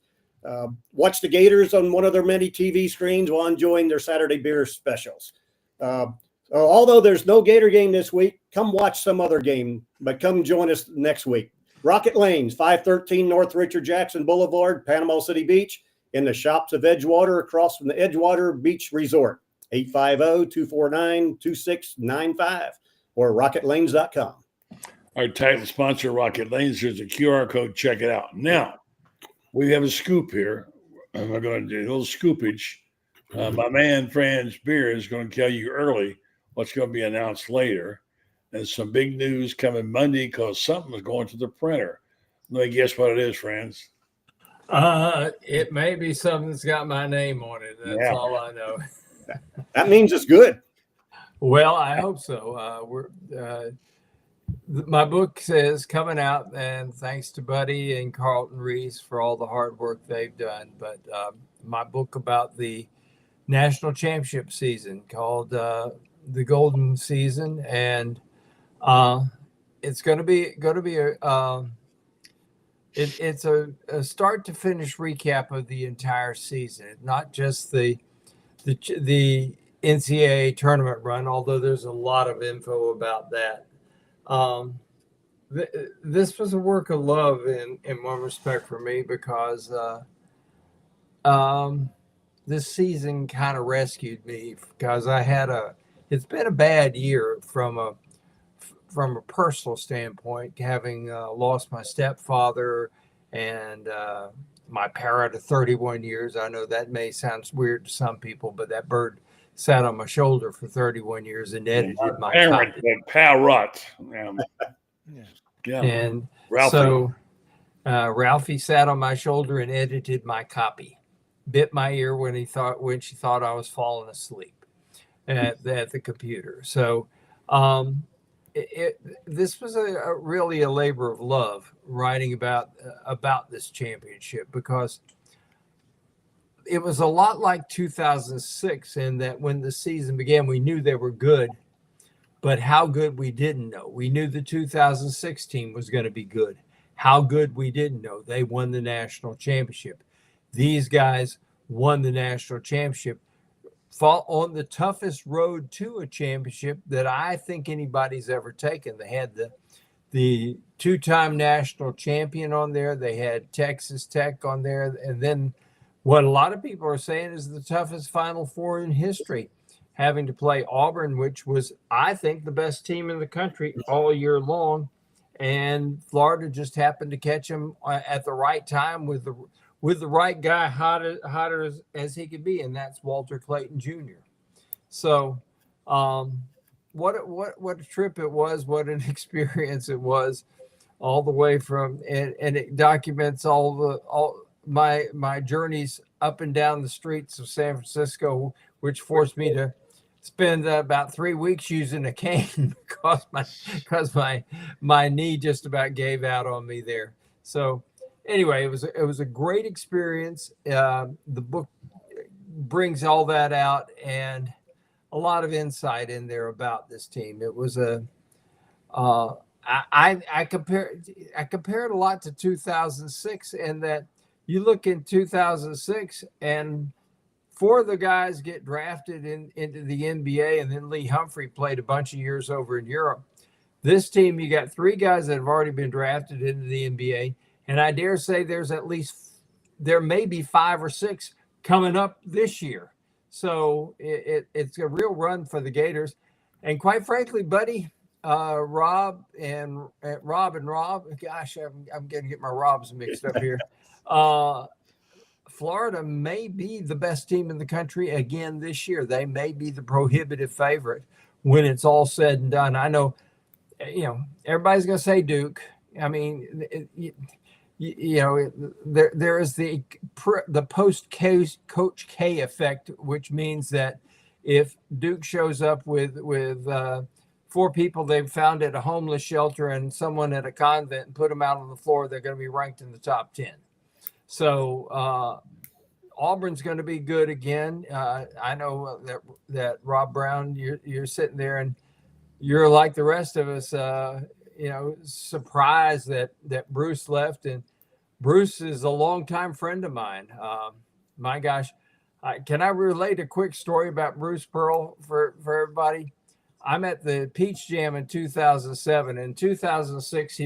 Watch the Gators on one of their many TV screens while enjoying their Saturday beer specials. Although there's no Gator game this week, come watch some other game, but come join us next week. Rockit Lanes, 513 North Richard Jackson Boulevard, Panama City Beach, in the shops of Edgewater, across from the Edgewater Beach Resort. 850-249-2695 or rocketlanes.com. Our title sponsor, Rockit Lanes. Here's a QR code. Check it out. Now, we have a scoop here. I'm going to do a little scoopage. My man, Franz Beard, is going to tell you early what's going to be announced later. And some big news coming Monday because something is going to the printer. Let me guess what it is, Franz. It may be something that's got my name on it. That's all I know. That means it's good. Well, I hope so. My book is coming out, and thanks to Buddy and Carlton Reese for all the hard work they've done. But my book about the national championship season called The Golden Season, and it's going to be it's a start to finish recap of the entire season, not just the NCAA tournament run, although there's a lot of info about that. This was a work of love in one respect for me, because this season kind of rescued me, because it's been a bad year from a personal standpoint, having lost my stepfather and my parent of 31 years. I know that may sound weird to some people, but that bird sat on my shoulder for 31 years and edited my parent, Pal Rut. And Ralphie. So Ralphie sat on my shoulder and edited my copy, bit my ear when she thought I was falling asleep at the computer. So this was really a labor of love writing about this championship, because it was a lot like 2006 in that when the season began, we knew they were good, but how good we didn't know. We knew the 2006 team was going to be good. How good we didn't know. They won the national championship. These guys won the national championship, fought on the toughest road to a championship that I think anybody's ever taken. They had the two-time national champion on there. They had Texas Tech on there. And then what a lot of people are saying is the toughest Final Four in history, having to play Auburn, which was, I think, the best team in the country all year long. And Florida just happened to catch them at the right time with the right guy, hotter as he could be, and that's Walter Clayton Jr. So what a trip it was, what an experience it was, all the way from, and it documents all my journeys up and down the streets of San Francisco, which forced me to spend about 3 weeks using a cane because my knee just about gave out on me there. So anyway, it was a great experience. The book brings all that out and a lot of insight in there about this team. It was I compared it a lot to 2006, in that you look in 2006 and 4 of the guys get drafted into the NBA, and then Lee Humphrey played a bunch of years over in Europe. This team, you got 3 guys that have already been drafted into the NBA, and I dare say there may be 5 or 6 coming up this year. So it's a real run for the Gators. And quite frankly, Buddy, Rob, gosh, I'm going to get my Robs mixed up here. Florida may be the best team in the country again this year. They may be the prohibitive favorite when it's all said and done. I know, everybody's going to say Duke. I mean, there is the post Coach K effect, which means that if Duke shows up with 4 people they've found at a homeless shelter and someone at a convent and put them out on the floor, they're going to be ranked in the top 10. So Auburn's going to be good again. I know that Rob Brown, you're sitting there and you're like the rest of us, surprised that Bruce left. And Bruce is a longtime friend of mine. My gosh, can I relate a quick story about Bruce Pearl for everybody? I'm at the Peach Jam in 2007. In 2006,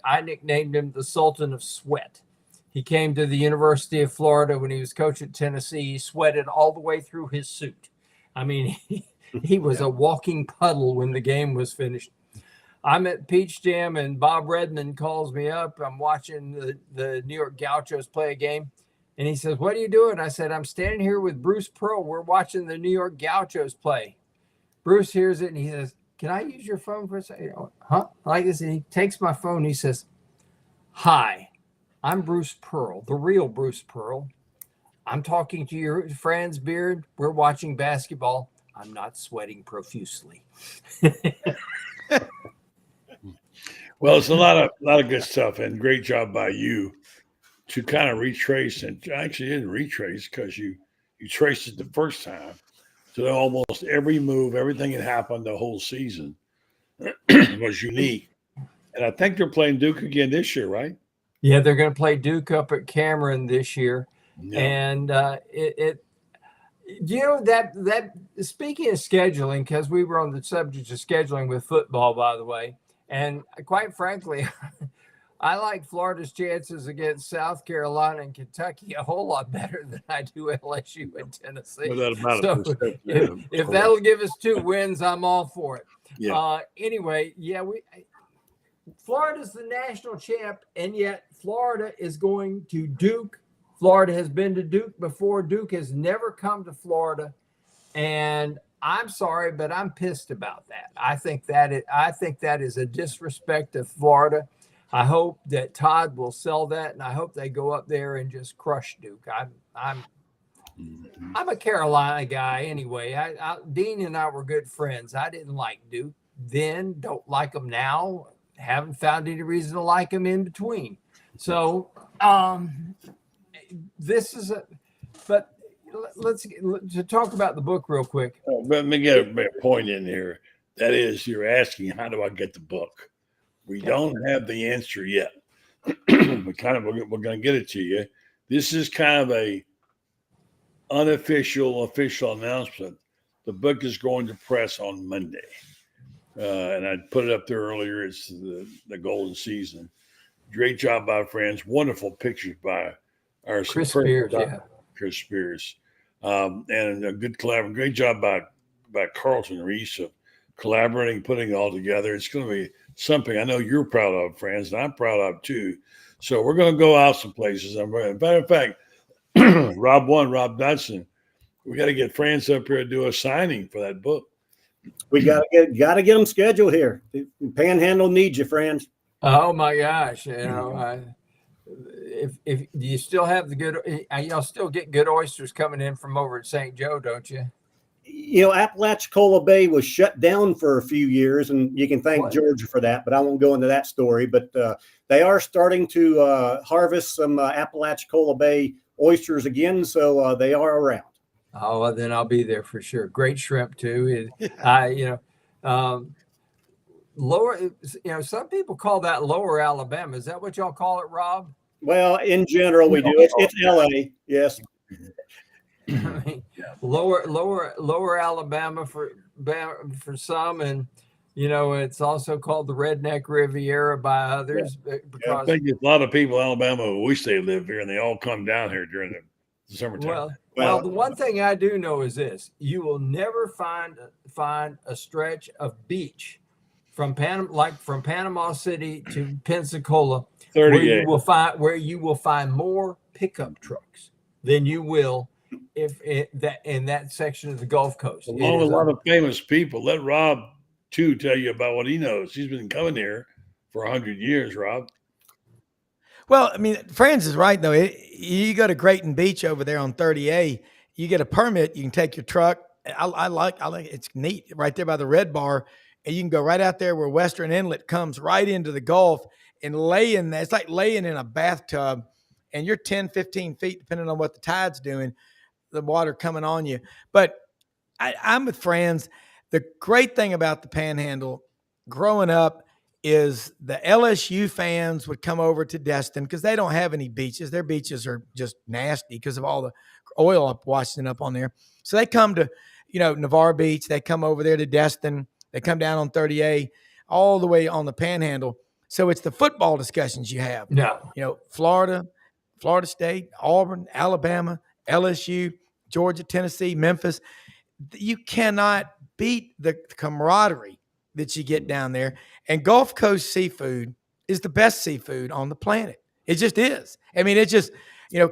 I nicknamed him the Sultan of Sweat. He came to the University of Florida when he was coach at Tennessee. He sweated all the way through his suit. I mean, he was a walking puddle when the game was finished. I'm at Peach Jam and Bob Redmond calls me up. I'm watching the New York Gauchos play a game. And he says, "What are you doing?" I said, "I'm standing here with Bruce Pearl. We're watching the New York Gauchos play." Bruce hears it and he says, "Can I use your phone for a second?" Huh? Like this. And he takes my phone and he says, "Hi, I'm Bruce Pearl, the real Bruce Pearl. I'm talking to your Franz Beard. We're watching basketball. I'm not sweating profusely." Well, it's a lot of good stuff, and great job by you to kind of retrace. And actually, you didn't retrace because you traced it the first time. So almost every move, everything that happened the whole season was unique. And I think they're playing Duke again this year, right? Yeah, they're going to play Duke up at Cameron this year. Yeah. And that speaking of scheduling, because we were on the subject of scheduling with football, by the way, and quite frankly, I like Florida's chances against South Carolina and Kentucky a whole lot better than I do LSU and Tennessee. So if that'll give us 2 wins, I'm all for it. Yeah. Anyway, Florida's the national champ, and yet Florida is going to Duke. Florida has been to Duke before. Duke has never come to Florida, and I'm sorry, but I'm pissed about that. I think that is a disrespect to Florida. I hope that Todd will sell that, and I hope they go up there and just crush Duke. I'm a Carolina guy anyway. Dean and I were good friends. I didn't like Duke then, don't like them now. Haven't found any reason to like them in between. So but let's talk about the book real quick. Let me get a point in here. That is, you're asking, how do I get the book? We don't have the answer yet. We're going to get it to you. This is kind of a official announcement. The book is going to press on Monday. And I put it up there earlier. It's the golden season. Great job by Franz. Wonderful pictures by our Chris Beard, Chris Spears. And a good collaboration. Great job by Carlton Reese of collaborating, putting it all together. It's going to be something I know you're proud of, Franz, and I'm proud of too. So we're going to go out some places. Matter of fact, Rob Dotson, we got to get Franz up here to do a signing for that book. We got to get them scheduled here. Panhandle needs you, Franz. Oh my gosh! If you still have the good, y'all still get good oysters coming in from over at St. Joe, don't you? Apalachicola Bay was shut down for a few years, and you can thank Georgia for that, but I won't go into that story. But they are starting to harvest some Apalachicola Bay oysters again, so they are around. Oh, well, then I'll be there for sure. Great shrimp too. Lower, some people call that Lower Alabama. Is that what y'all call it, Rob? Well, in general, we do. It's LA, yes. I mean, lower Alabama for some, and it's also called the Redneck Riviera by others. Because I think a lot of people in Alabama wish they lived here, and they all come down here during the summertime. Well, the one thing I do know is this: you will never find a stretch of beach from Panama City to Pensacola where you will find more pickup trucks than you will in that section of the Gulf Coast. Along with a lot of famous people. Let Rob too tell you about what he knows. He's been coming here for 100 years, Rob. Well, I mean, Franz is right though. You go to Grayton Beach over there on 30A, you get a permit. You can take your truck. I like it's neat right there by the Red Bar, and you can go right out there where Western Inlet comes right into the Gulf and lay in there. It's like laying in a bathtub, and you're 10, 15 feet, depending on what the tide's doing, the water coming on you. But I'm with Franz. The great thing about the Panhandle growing up is the LSU fans would come over to Destin because they don't have any beaches. Their beaches are just nasty because of all the oil up washing up on there. So they come to, Navarre Beach. They come over there to Destin. They come down on 30A all the way on the Panhandle. So it's the football discussions you have. No. Florida State, Auburn, Alabama, LSU, Georgia, Tennessee, Memphis. You cannot beat the camaraderie that you get down there. And Gulf Coast seafood is the best seafood on the planet. It just is. I mean, it's just,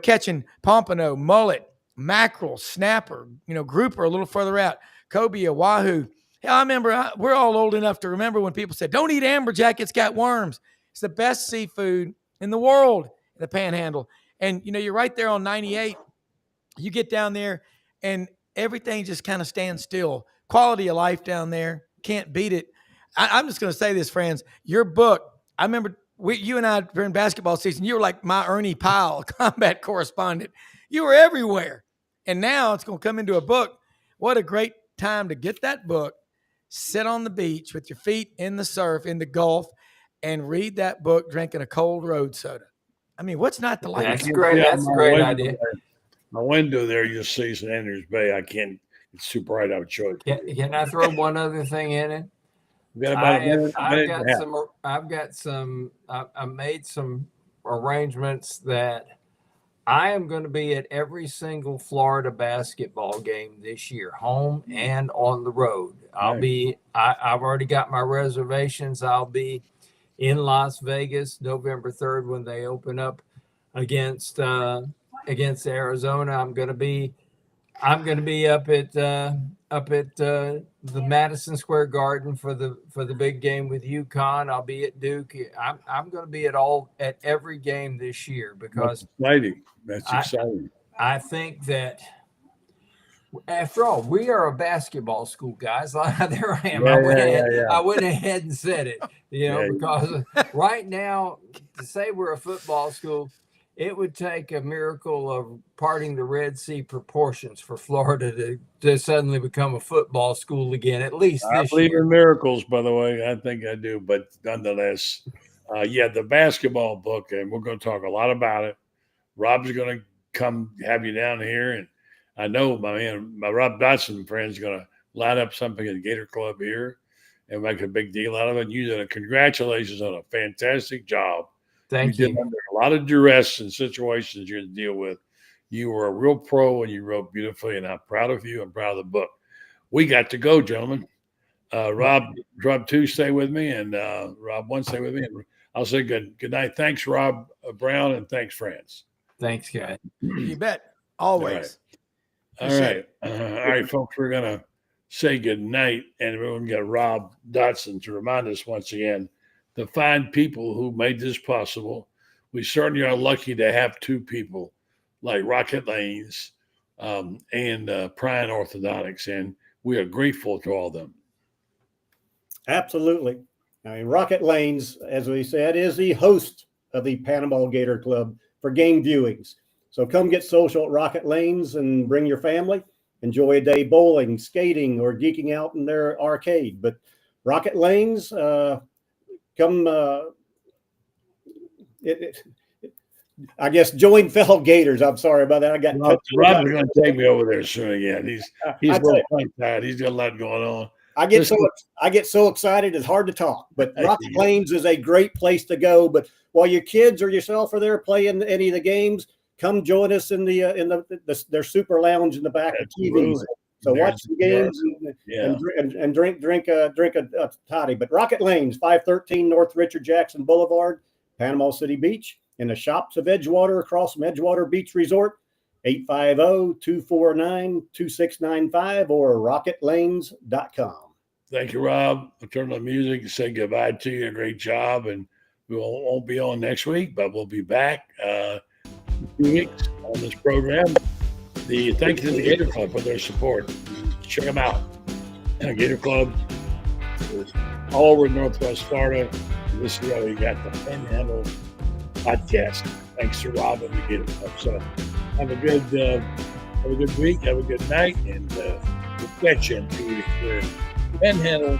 catching pompano, mullet, mackerel, snapper, grouper a little further out, cobia, wahoo. Hell, I remember we're all old enough to remember when people said, don't eat amberjack, it's got worms. It's the best seafood in the world, in the Panhandle. And, you're right there on 98. You get down there and everything just kind of stands still. Quality of life down there, can't beat it. I'm just going to say this, friends. Your book, I remember you and I during basketball season, you were like my Ernie Pyle, combat correspondent. You were everywhere. And now it's going to come into a book. What a great time to get that book, sit on the beach with your feet in the surf, in the Gulf, and read that book drinking a cold road soda. I mean, what's not to like? That's great. That's a great idea. My window there, you'll see St. Andrews Bay. It's super bright. I would show it. Can I throw one other thing in it? I made some arrangements that I am going to be at every single Florida basketball game this year, home and on the road. I've already got my reservations. I'll be in Las Vegas November 3rd when they open up against Arizona. I'm going to be up at the Madison Square Garden for the big game with UConn. I'll be at Duke. I'm going to be at every game this year because that's exciting. I think that after all, we are a basketball school, guys. There I am. I went ahead and said it, because right now to say we're a football school, it would take a miracle of parting the Red Sea proportions for Florida to suddenly become a football school again, at least this year. I believe in miracles, by the way. I think I do. But nonetheless, the basketball book, and we're going to talk a lot about it. Rob's going to come have you down here. And I know my Rob Dotson friend is going to line up something at the Gator Club here and make a big deal out of it. You did congratulations on a fantastic job. Thank you. Did under a lot of duress and situations you had to deal with. You were a real pro and you wrote beautifully, and I'm proud of you. I'm proud of the book. We got to go, gentlemen. Rob 2, stay with me, and Rob 1, stay with me. And I'll say good night. Thanks, Rob Brown, and thanks, Franz. Thanks, guys. You bet. Always. All right. All right, folks, we're going to say good night, and we're going to get Rob Dotson to remind us once again the fine people who made this possible. We certainly are lucky to have 2 people like Rockit Lanes and Prime Orthodontics, and we are grateful to all of them. Absolutely. I mean, Rockit Lanes, as we said, is the host of the Panama Gator Club for game viewings. So come get social at Rockit Lanes and bring your family. Enjoy a day bowling, skating, or geeking out in their arcade. But Rockit Lanes, come, I guess, join fellow Gators. I'm sorry about that. Rob's going to take me over there soon again. He's well tired. He's got a lot going on. I get so excited. It's hard to talk. But Rockit Lanes is a great place to go. But while your kids or yourself are there playing any of the games, come join us in their super lounge in the back of TVs. So watch the games and drink a toddy. But Rockit Lanes, 513 North Richard Jackson Boulevard, Panama City Beach, in the shops of Edgewater across from Edgewater Beach Resort, 850-249-2695 or rocketlanes.com. Thank you, Rob. I'll turn on the music and say goodbye to you. Great job. And We won't be on next week, but we'll be back in 2 weeks on this program. Thank you to the Gator Club for their support. Check them out. Gator Club is all over Northwest Florida. This is where we got the Panhandle podcast. Thanks to Rob and the Gator Club. So have a good week, have a good night, and we'll catch you in 2 weeks for Panhandle.